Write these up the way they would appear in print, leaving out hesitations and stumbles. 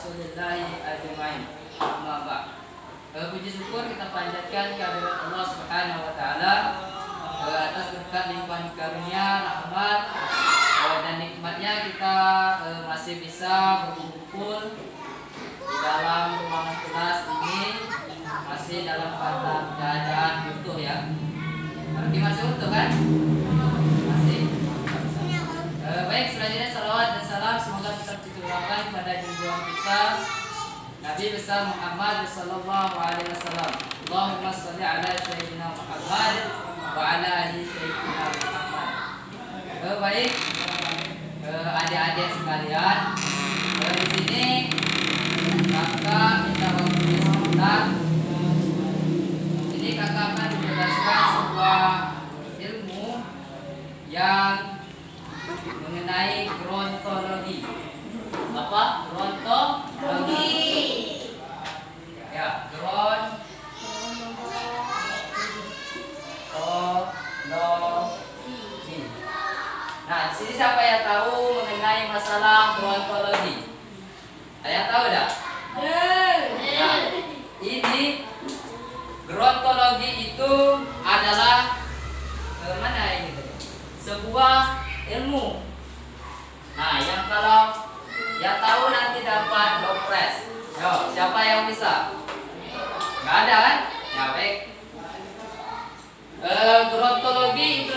rasulillahi ajmain. Amma ba'd. Puji syukur kita panjatkan kehadirat Allah Subhanahu wa taala atas berkat limpahan karunia, rahmat dan nikmatnya kita masih bisa berkumpul di dalam ruangan kelas ini, masih dalam keadaan utuh ya. Berarti masih utuh kan? Masih. Baik, selanjutnya salawat dan salam semoga tetap dicurahkan pada junjungan kita Nabi besar Muhammad sallallahu alaihi wasallam. Allahumma shalli ala sayyidina Muhammad wa ala ali sayyidina Muhammad. Baik, adik-adik sekalian, di sini kakak minta waktu sebentar. Ini kakak akan menjelaskan sebuah ilmu yang mengenai gerontologi. Apa? Gerontologi. Ya, gerontologi. Nah, di sini siapa yang tahu mengenai masalah gerontologi? Ada yang tahu enggak? Nah, ini gerontologi itu adalah mana ini? Sebuah ilmu. Nah, yang kalau yang tahu nanti dapat dopres. Yo, siapa yang bisa? Nggak ada kan? Ya baik. Gerontologi itu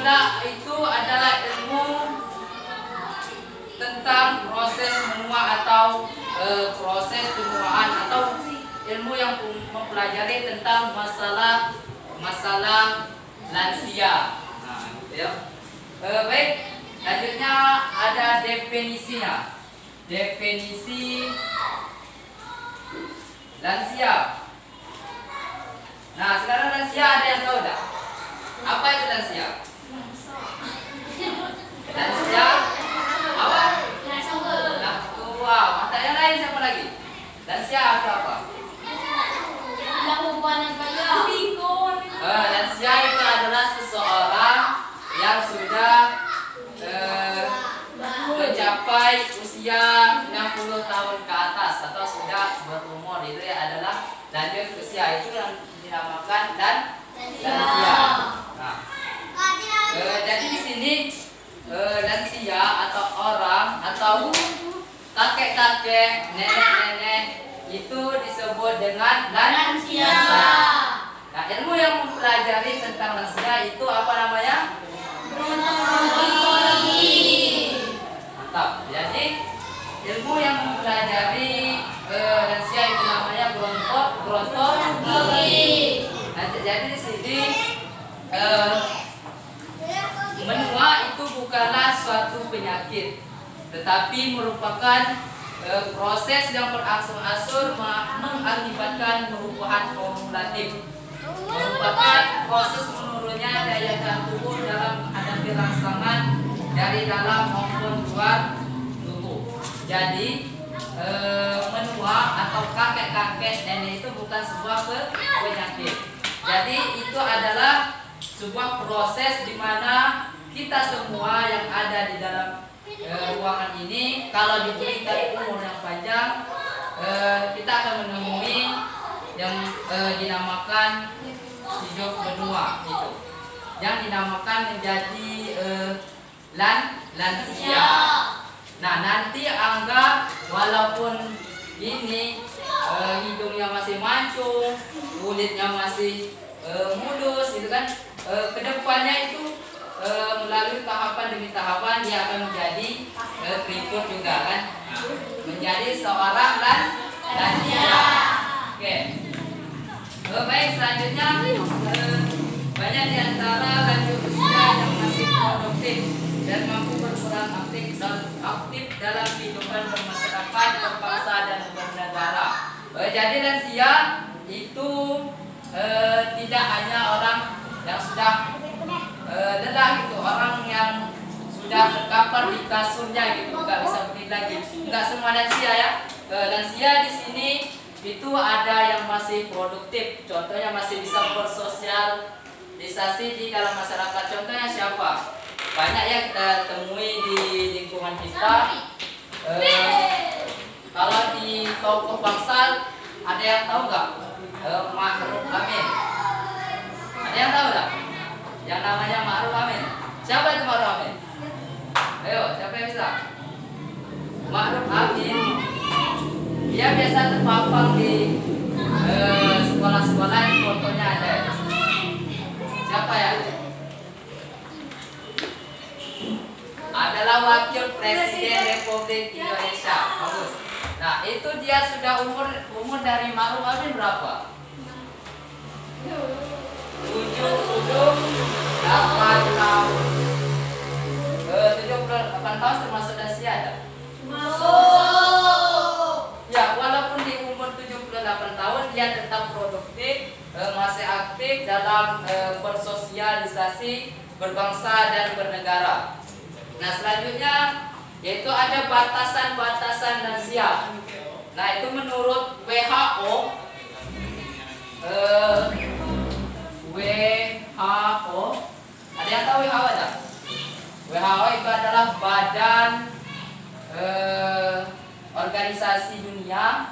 adalah ilmu tentang proses menua atau proses penuaan atau ilmu yang mempelajari tentang masalah lansia. Nah, gitu ya. Baik, selanjutnya ada definisinya. Definisi lansia. Nah, sekarang lansia ada yang tahu enggak? Apa itu lansia? Lansia apa? Nah, tua. Mata yang lain siapa lagi? Lansia atau apa? Lansia itu adalah seseorang yang sudah mencapai usia 60 tahun ke atas atau sudah berumur. Itu ya adalah lanjut usia, itu yang dinamakan lansia. Nah, jadi di sini lansia atau orang atau kakek-kakek, nenek-nenek itu disebut dengan lansia. Nah, ilmu yang mempelajari tentang lansia itu apa namanya? Gerontologi. Mantap. Jadi ilmu yang mempelajari lansia itu namanya gerontologi. Nah, jadi di sini menua itu bukanlah suatu penyakit, tetapi merupakan proses yang berangsur-angsur mengakibatkan perubahan formulatif, merupakan proses menurunnya daya tahan tubuh dalam menghadapi rangsangan dari dalam maupun luar tubuh. Jadi menua atau kakek-kakek nenek itu bukan sebuah penyakit. Jadi itu adalah sebuah proses di mana kita semua yang ada di dalam ruangan ini, kalau diberikan umur yang panjang, kita akan menemui yang dinamakan hidup benua itu, yang dinamakan menjadi lansia. Nah, nanti anggap walaupun ini hidungnya masih mancung, kulitnya masih mulus, gitu kan, kedepannya itu melalui tahapan demi tahapan dia akan menjadi keriput juga kan, menjadi seorang lansia. Oke. Baik, selanjutnya banyak di antara lanjut usia yang masih produktif dan mampu berperan aktif dalam kehidupan bermasyarakat, berbangsa dan bernegara. Jadi lansia itu tidak hanya orang yang sudah lelah gitu, orang yang sudah terkapar di kasurnya gitu, nggak bisa berdiri lagi. Nggak semua lansia ya. Lansia di sini itu ada yang masih produktif, contohnya masih bisa bersosialisasi di dalam masyarakat. Contohnya siapa? Banyak ya kita temui di lingkungan kita. Kalau di tokoh bangsa ada yang tahu nggak? Ma'ruf Amin. Ada yang tahu nggak? Yang namanya Ma'ruf Amin. Siapa itu Ma'ruf Amin? Ayo, siapa yang bisa? Ma'ruf Amin. Dia biasa terpampang di sekolah-sekolah yang fotonya ada. Siapa ya? Adalah Wakil Presiden Republik Indonesia. Bagus. Nah, itu dia sudah umur dari Ma'ruf Amin berapa? 78 tahun. 78 tahun termasuk Dasia ada? Ya, walaupun di umur 78 tahun dia tetap produktif, masih aktif dalam bersosialisasi, berbangsa dan bernegara. Nah, selanjutnya yaitu ada batasan-batasan lansia. Nah, itu menurut WHO, ada yang tahu WHO ada? WHO itu adalah badan organisasi dunia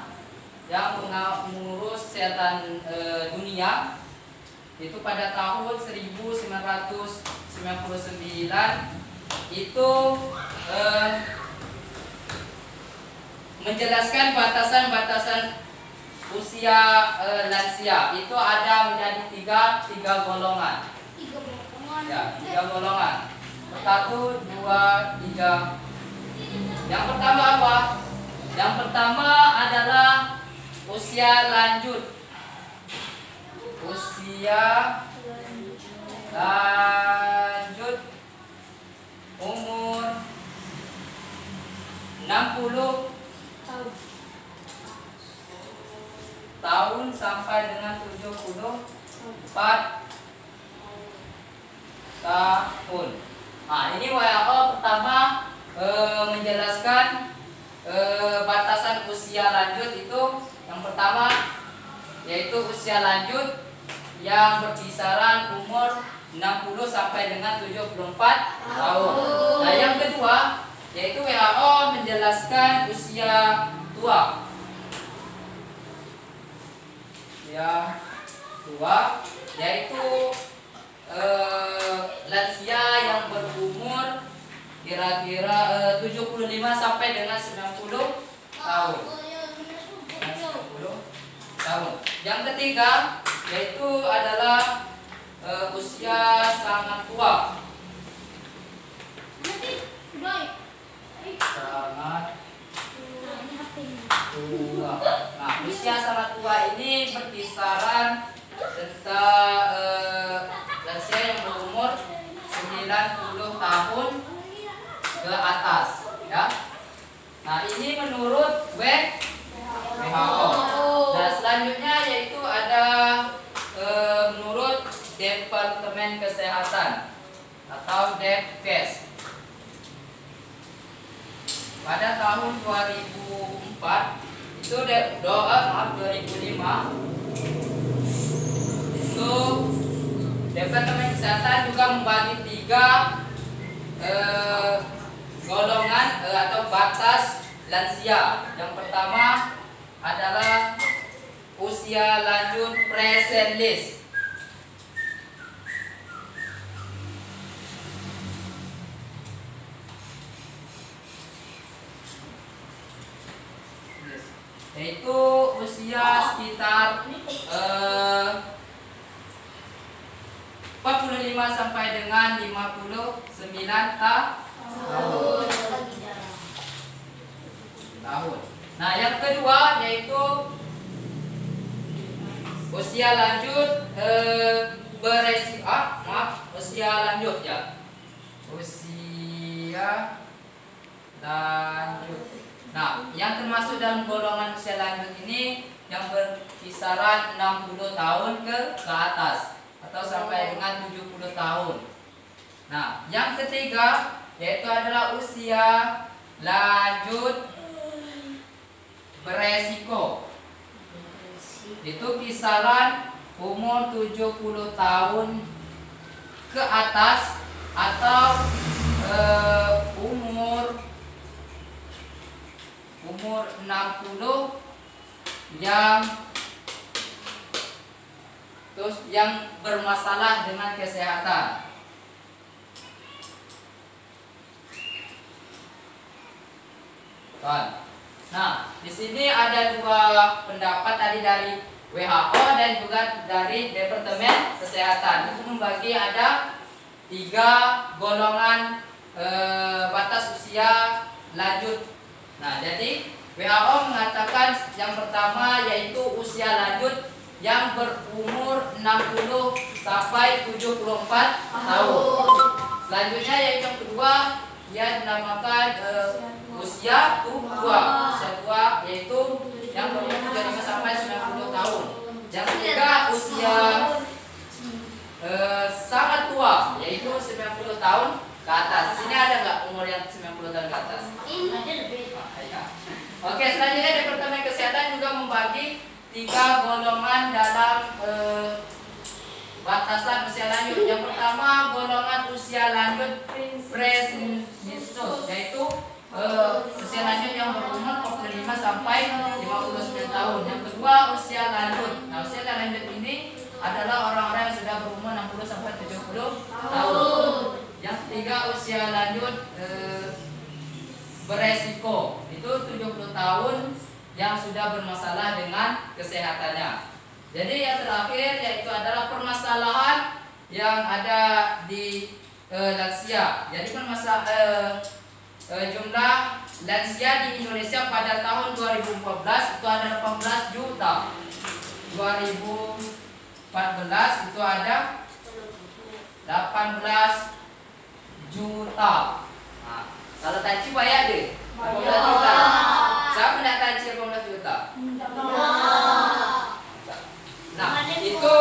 yang mengurus kesehatan dunia. Itu pada tahun 1999 itu menjelaskan batasan-batasan usia lansia. Itu ada menjadi tiga golongan. Ya, 3 golongan. 1, 2, 3. Yang pertama apa? Yang pertama adalah usia lanjut. Usia lanjut umur 60 tahun sampai dengan 74 tahun. Nah, ini WHO pertama menjelaskan batasan usia lanjut itu. Yang pertama yaitu usia lanjut yang berkisaran umur 60 sampai dengan 74 tahun. Nah, yang kedua yaitu WHO menjelaskan usia tua. Ya, tua yaitu lansia yang berumur kira-kira 75 sampai dengan 90 tahun. 90 tahun. Yang ketiga yaitu adalah usia sangat tua. Sangat tua. Nah, usia sangat tua ini berkisaran tentang lansia yang berumur 90 tahun ke atas, ya. Nah, ini menurut WHO. Nah, selanjutnya yaitu ada menurut Departemen Kesehatan atau Depkes. Pada tahun 2004 itu 2005 itu Departemen Kesehatan juga membagi 3 golongan atau batas lansia. Yang pertama adalah usia lanjut present list. Yaitu usia sekitar 45 sampai dengan 59 tahun. Nah, yang kedua yaitu usia lanjut usia lanjut ya. Usia lanjut. Nah, yang termasuk dalam golongan usia lanjut ini yang berkisaran 60 tahun ke atas atau sampai dengan 70 tahun. Nah, yang ketiga yaitu adalah usia lanjut beresiko. Itu kisaran umur 70 tahun ke atas atau umur umur 60 yang bermasalah dengan kesehatan. Nah, di sini ada dua pendapat tadi dari WHO dan juga dari Departemen Kesehatan. Itu membagi ada 3 golongan batas usia lanjut. Nah, jadi WHO mengatakan yang pertama yaitu usia lanjut yang berumur 60 sampai 74 tahun. Selanjutnya yaitu yang kedua yang dinamakan usia tua. Usia tua yaitu yang berumur 75 sampai 90 tahun. Yang ketiga usia sangat tua yaitu 90 tahun ke atas. Sini ada nggak umur yang 90 tahun ke atas? Oke, selanjutnya Departemen Kesehatan juga membagi 3 golongan dalam batasan usia lanjut. Yang pertama golongan usia lanjut Presinus, yaitu usia lanjut yang berumur 45 sampai 59 tahun. Yang kedua usia lanjut. Nah, usia lanjut ini adalah orang-orang yang sudah berumur 60 sampai 70 tahun. Yang ketiga usia lanjut beresiko, itu 70 tahun yang sudah bermasalah dengan kesehatannya. Jadi yang terakhir yaitu adalah permasalahan yang ada di lansia. Jadi jumlah lansia di Indonesia pada tahun 2014 itu ada 18 juta. 2014 itu ada 18 juta. Nah, kalau taci bayar deh 18 juta. Siapa nak taci 18 juta? Nah, itu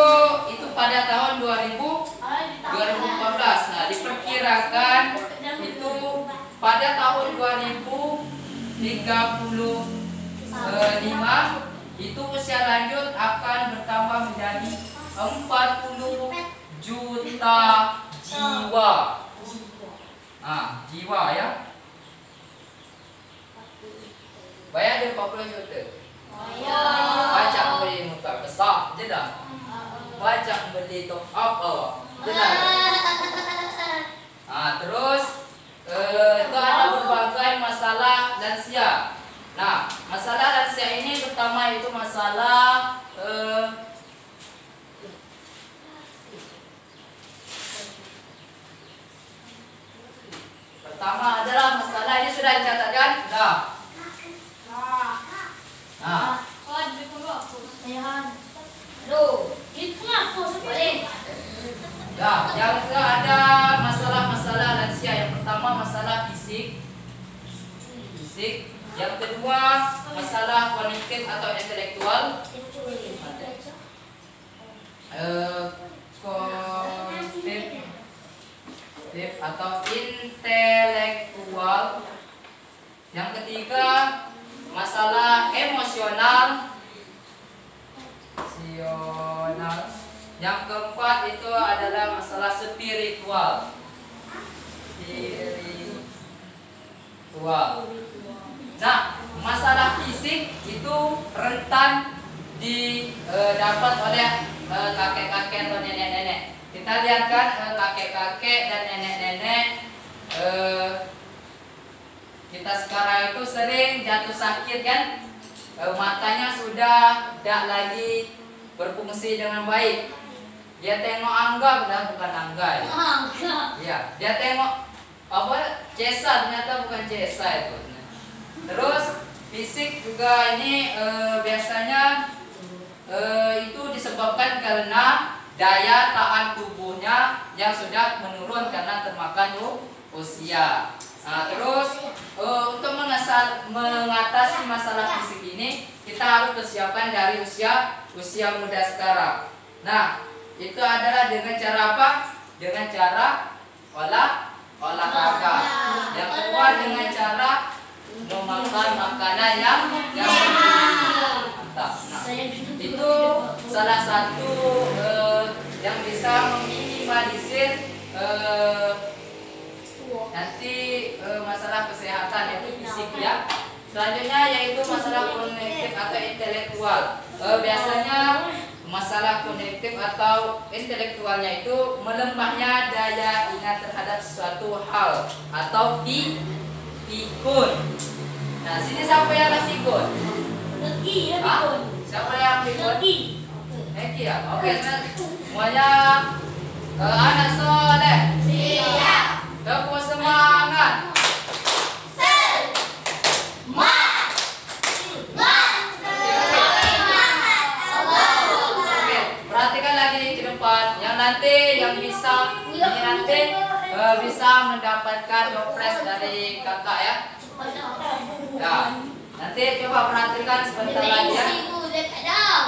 pada tahun 2014. Nah, diperkirakan itu pada tahun 2035 itu usia lanjut akan bertambah menjadi 40 juta jiwa. Jiwa ya. Bayar dia 40 juta. Baca beli muka besar je dah. Baca beli top up awak. Terus itu ada berbagai masalah lansia. Nah, masalah lansia ini pertama itu masalah pertama adalah masalah ini sudah dicatatkan? Sudah. Yang kedua ada masalah-masalah lansia. Yang pertama masalah fisik. Yang kedua masalah kognitif atau intelektual. Kognitif atau intelektual. Yang ketiga masalah emosional. Yang keempat itu adalah masalah spiritual. Nah, masalah fisik itu rentan didapat oleh kakek-kakek atau nenek-nenek. Kita lihat kan kakek-kakek dan nenek-nenek kita sekarang itu sering jatuh sakit kan, matanya sudah tidak lagi berfungsi dengan baik. Dia tengok angga, padahal bukan angga ya. Ya, dia tengok cesa, ternyata bukan cesa itu. Terus fisik juga ini biasanya itu disebabkan karena daya tahan tubuhnya yang sudah menurun karena termakan usia. Nah, terus untuk mengatasi masalah fisik ini kita harus persiapkan dari usia muda sekarang. Nah, itu adalah dengan cara apa? Dengan cara olahraga. Yang kedua dengan cara memakan makanan yang mantap. Nah, itu salah satu yang bisa meminimalisir nanti masalah kesehatan yaitu fisik ya. Selanjutnya yaitu masalah kognitif atau intelektual. Biasanya masalah kognitif atau intelektualnya itu melemahnya daya ingat terhadap suatu hal atau pikun. Nah, sini siapa yang pikun? Siapa yang pikun? Eki ya. Oke, semuanya anak soleh. Siap. Tepuk semangat. Perhatikan lagi ke depan. Yang nanti yang bisa ini nanti bisa mendapatkan dopres dari kakak ya. Ya. Nanti coba perhatikan sebentar lagi ya.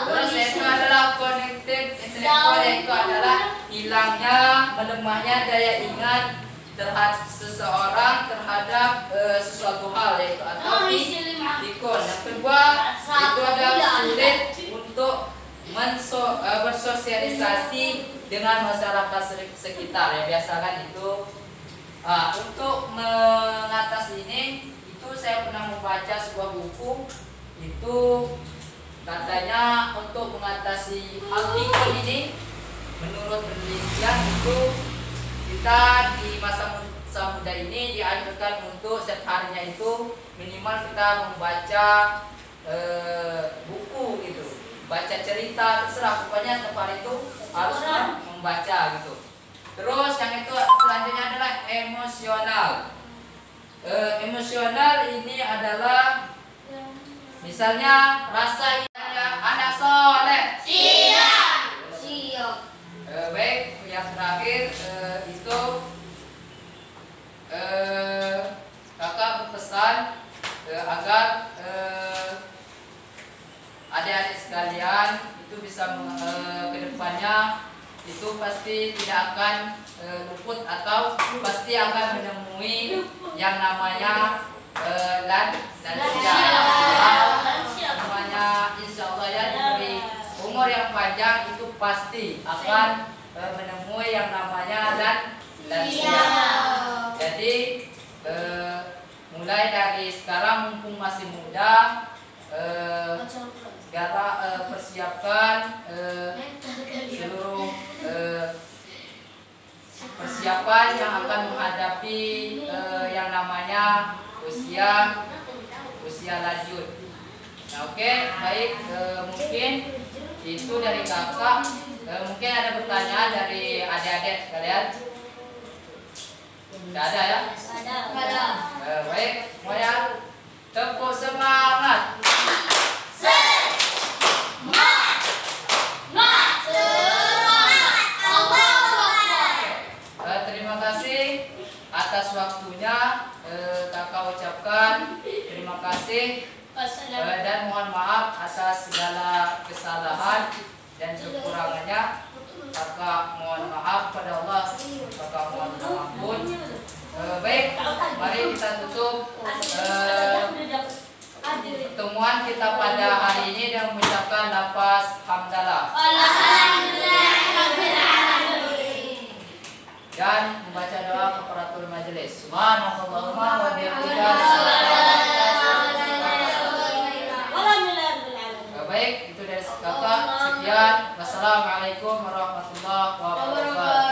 Terus itu adalah kognitif intelektual, yaitu adalah hilangnya, melemahnya daya ingat terhadap seseorang terhadap sesuatu hal, yaitu atau pikun. Yang kedua itu adalah sulit untuk bersosialisasi dengan masyarakat sekitar ya, biasakan itu. Untuk mengatasi ini itu saya pernah membaca sebuah buku, itu katanya untuk mengatasi hal pikun ini menurut penelitian itu kita di masa muda ini dianjurkan untuk setiap harinya itu minimal kita membaca buku gitu, baca cerita, terserah, pokoknya setiap hari itu harus membaca gitu. Terus yang itu selanjutnya adalah emosional. Emosional ini adalah misalnya rasa anak soleh. Siap. Baik, yang terakhir itu kakak berpesan agar adik-adik sekalian itu bisa kedepannya itu pasti tidak akan luput atau pasti akan menemui yang namanya lansia. Namanya insya Allah ya, diberi umur yang panjang itu pasti akan menemui yang namanya lansia. Jadi mulai dari sekarang mumpung masih muda, segala persiapkan seluruh persiapan yang akan menghadapi yang namanya usia lanjut. Nah, oke, baik, mungkin itu dari kakak. Mungkin ada pertanyaan dari adik-adik sekalian? Tidak ada ya? Ada. Baik, semuanya tepuk semangat. Terima kasih atas waktunya, kakak ucapkan terima kasih dan mohon maaf atas segala kesalahan dan kekurangannya. Kakak mohon maaf pada Allah, kakak mohon ampun. Baik, mari kita tutup pertemuan kita pada hari ini dengan mengucapkan lafaz hamdalah dan membaca doa kafaratul majelis. Subhanallahumma wa bihamdika. Baik, itu dari kakak. Sekian. Wassalamualaikum warahmatullahi wabarakatuh.